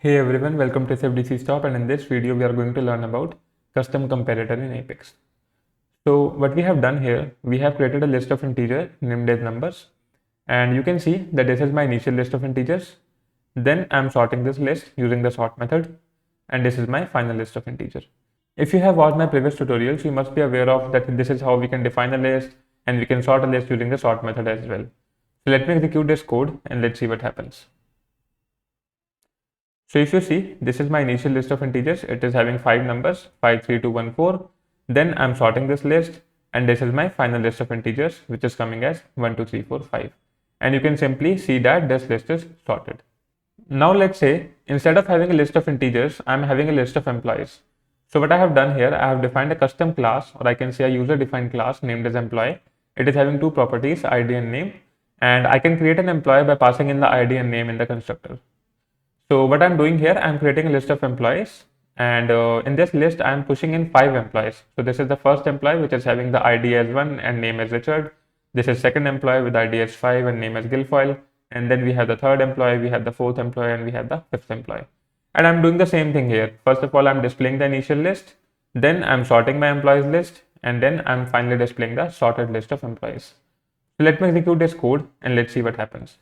Hey everyone, welcome to SFDC Stop, and in this video we are going to learn about custom comparator in Apex. So what we have done here, we have created a list of integers named as numbers, and you can see that this is my initial list of integers. Then I'm sorting this list using the sort method, and this is my final list of integers. If you have watched my previous tutorials, you must be aware of that this is how we can define a list and we can sort a list using the sort method as well. So let me execute this code and let's see what happens. So if you see, this is my initial list of integers. It is having 5 numbers, 5, 3, 2, 1, 4. Then I'm sorting this list, and this is my final list of integers, which is coming as 1, 2, 3, 4, 5. And you can simply see that this list is sorted. Now let's say, instead of having a list of integers, I'm having a list of employees. So what I have done here, I have defined a custom class, or I can say a user-defined class named as employee. It is having two properties, ID and name. And I can create an employee by passing in the ID and name in the constructor. So what I'm doing here, I'm creating a list of employees, and in this list I'm pushing in 5 employees. So this is the first employee, which is having the ID as 1 and name as Richard. This is second employee with ID as 5 and name as Guilfoyle. And then we have the third employee, we have the fourth employee, and we have the fifth employee. And I'm doing the same thing here. First of all, I'm displaying the initial list, then I'm sorting my employees list, and then I'm finally displaying the sorted list of employees. So let me execute this code and let's see what happens.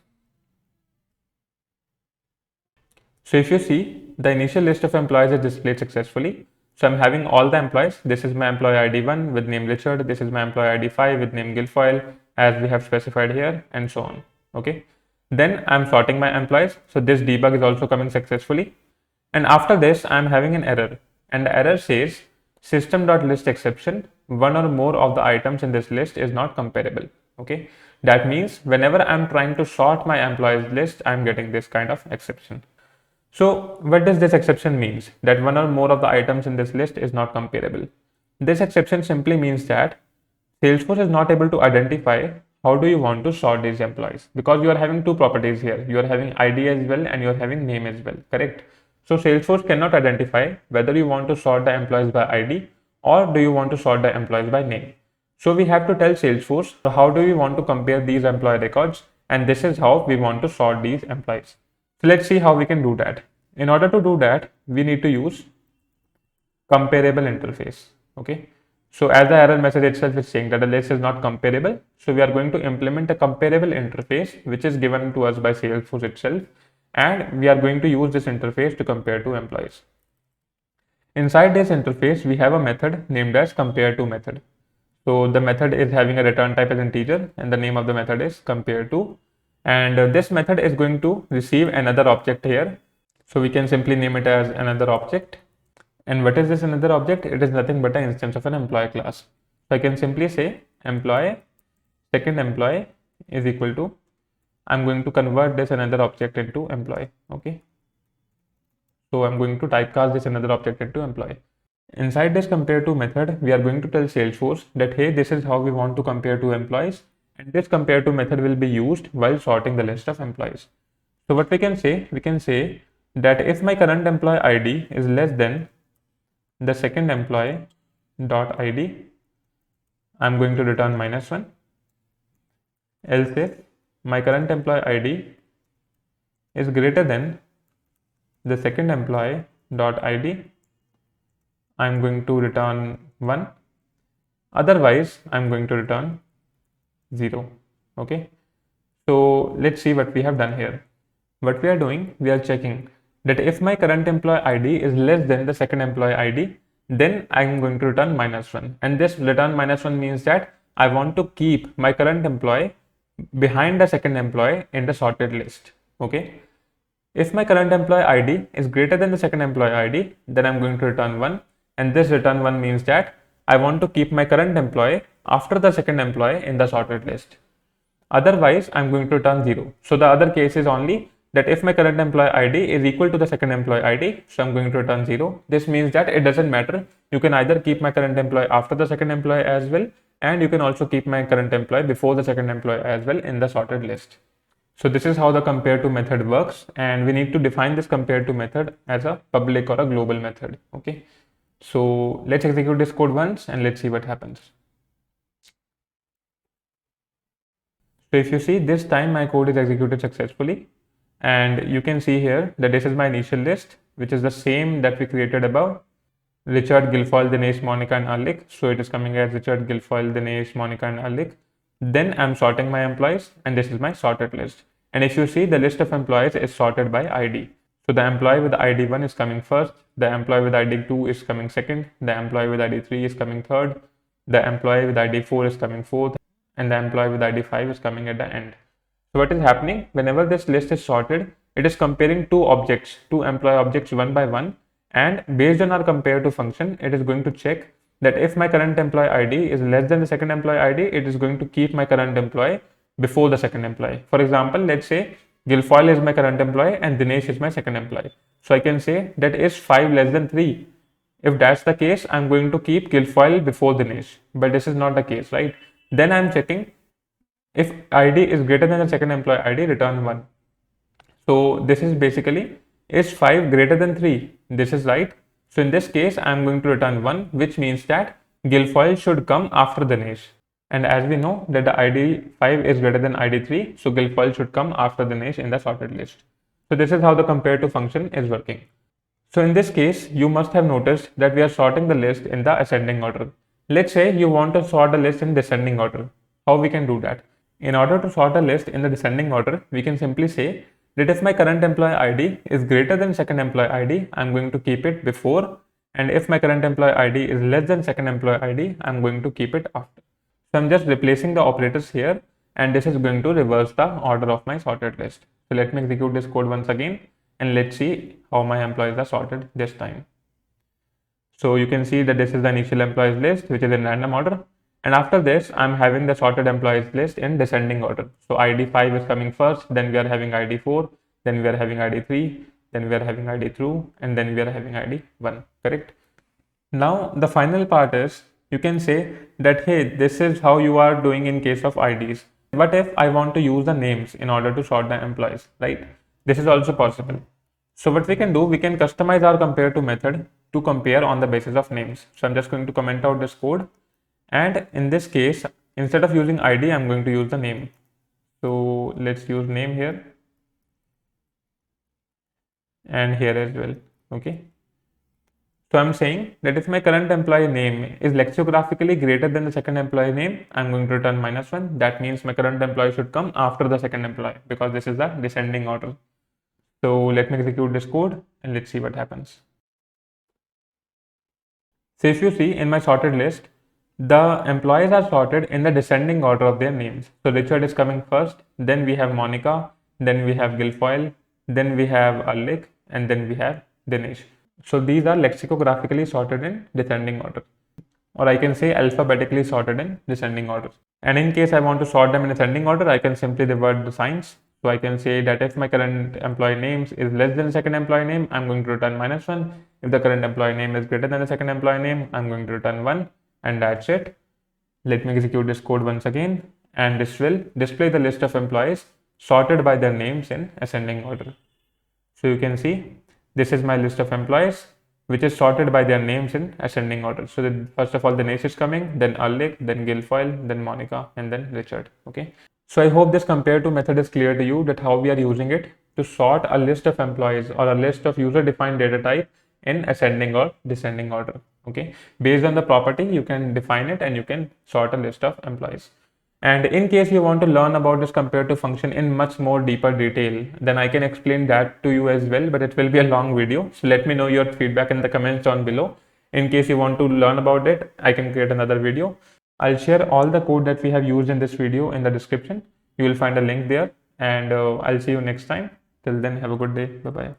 So if you see, the initial list of employees is displayed successfully. So I'm having all the employees. This is my employee ID 1 with name Richard. This is my employee ID 5 with name Guilfoyle, as we have specified here, and so on. Okay. Then I'm sorting my employees. So this debug is also coming successfully. And after this, I'm having an error. And the error says system.list exception, one or more of the items in this list is not comparable. Okay. That means whenever I'm trying to sort my employees list, I'm getting this kind of exception. So what does this exception means? That one or more of the items in this list is not comparable. This exception simply means that Salesforce is not able to identify how do you want to sort these employees, because you are having two properties here. You are having ID as well and you are having name as well, correct? So Salesforce cannot identify whether you want to sort the employees by ID or do you want to sort the employees by name. So we have to tell Salesforce how do we want to compare these employee records, and this is how we want to sort these employees. So let's see how we can do that. In order to do that, we need to use comparable interface. Okay. So as the error message itself is saying that the list is not comparable, so we are going to implement a comparable interface which is given to us by Salesforce itself, and we are going to use this interface to compare two employees. Inside this interface, we have a method named as compare2 method. So the method is having a return type as integer, and the name of the method is compare2. And this method is going to receive another object here. So we can simply name it as another object. And what is this another object? It is nothing but an instance of an employee class. So I can simply say employee second employee is equal to, I'm going to convert this another object into employee. Okay. So I'm going to typecast this another object into employee. Inside this compare2 method, we are going to tell Salesforce that, hey, this is how we want to compare two employees. And this compare2 method will be used while sorting the list of employees. So what we can say that if my current employee ID is less than the second employee dot ID, I'm going to return -1. Else if my current employee ID is greater than the second employee dot ID, I'm going to return 1. Otherwise, I'm going to return 0. Okay. So let's see what we have done here. What we are doing, we are checking that if my current employee ID is less than the second employee ID, then I'm going to return -1. And this return -1 means that I want to keep my current employee behind the second employee in the sorted list. Okay. If my current employee ID is greater than the second employee ID, then I'm going to return 1. And this return 1 means that I want to keep my current employee after the second employee in the sorted list. Otherwise, I'm going to return 0. So the other case is only that if my current employee ID is equal to the second employee ID, so I'm going to return 0. This means that it doesn't matter. You can either keep my current employee after the second employee as well, and you can also keep my current employee before the second employee as well in the sorted list. So this is how the compare2 method works, and we need to define this compare2 method as a public or a global method. Okay. So let's execute this code once and let's see what happens. So if you see, this time my code is executed successfully, And you can see here that this is my initial list, which is the same that we created above. Richard, Guilfoyle, Dinesh, Monica and Alik. So it is coming as Richard, Guilfoyle, Dinesh, Monica and Alik. Then I'm sorting my employees and this is my sorted list. And if you see, the list of employees is sorted by ID. So the employee with ID 1 is coming first, the employee with ID 2 is coming second, the employee with ID 3 is coming third, the employee with ID 4 is coming fourth, and the employee with ID 5 is coming at the end. So what is happening, whenever this list is sorted, it is comparing two employee objects one by one, and based on our compare to function, it is going to check that if my current employee ID is less than the second employee ID, it is going to keep my current employee before the second employee. For example, let's say Guilfoyle is my current employee and Dinesh is my second employee. So I can say that is 5 less than 3. If that's the case, I'm going to keep Guilfoyle before Dinesh, but this is not the case, right? Then I'm checking if ID is greater than the second employee ID, return 1. So this is basically, is 5 greater than 3? This is right. So in this case, I'm going to return 1, which means that Guilfoyle should come after Dinesh. And as we know that the ID 5 is greater than ID 3, so Guilfoyle should come after Dinesh in the sorted list. So this is how the compare to function is working. So in this case, you must have noticed that we are sorting the list in the ascending order. Let's say you want to sort a list in descending order. How we can do that? In order to sort a list in the descending order, we can simply say that if my current employee ID is greater than second employee ID, I'm going to keep it before, and if my current employee ID is less than second employee ID, I'm going to keep it after. So I'm just replacing the operators here, and this is going to reverse the order of my sorted list. So let me execute this code once again, and let's see how my employees are sorted this time. So you can see that this is the initial employees list, which is in random order. And after this, I'm having the sorted employees list in descending order. So ID 5 is coming first, then we are having ID 4, then we are having ID 3, then we are having ID 2, and then we are having ID 1, correct? Now, the final part is, you can say that, hey, this is how you are doing in case of IDs. What if I want to use the names in order to sort the employees, right? This is also possible. So what we can do, we can customize our compare to method to compare on the basis of names. So I'm just going to comment out this code. And in this case, instead of using ID, I'm going to use the name. So let's use name here and here as well. Okay. So I'm saying that if my current employee name is lexicographically greater than the second employee name, I'm going to return -1. That means my current employee should come after the second employee because this is the descending order. So let me execute this code and let's see what happens. So if you see in my sorted list, the employees are sorted in the descending order of their names. So Richard is coming first, then we have Monica, then we have Guilfoyle, then we have Alik, and then we have Dinesh. So these are lexicographically sorted in descending order, or I can say alphabetically sorted in descending order. And in case I want to sort them in ascending order, I can simply revert the signs. So I can say that if my current employee names is less than the second employee name, I'm going to return -1. If the current employee name is greater than the second employee name, I'm going to return 1. And that's it. Let me execute this code once again, and this will display the list of employees sorted by their names in ascending order. So you can see this is my list of employees, which is sorted by their names in ascending order. So first of all, Dinesh is coming, then Alik, then Guilfoyle, then Monica, and then Richard. Okay. So I hope this compare to method is clear to you, that how we are using it to sort a list of employees or a list of user defined data type in ascending or descending order. Okay, based on the property, you can define it and you can sort a list of employees. And in case you want to learn about this compare to function in much more deeper detail, then I can explain that to you as well, but it will be a long video. So let me know your feedback in the comments down below. In case you want to learn about it, I can create another video. I'll share all the code that we have used in this video in the description. You will find a link there, and I'll see you next time. Till then, have a good day. Bye-bye.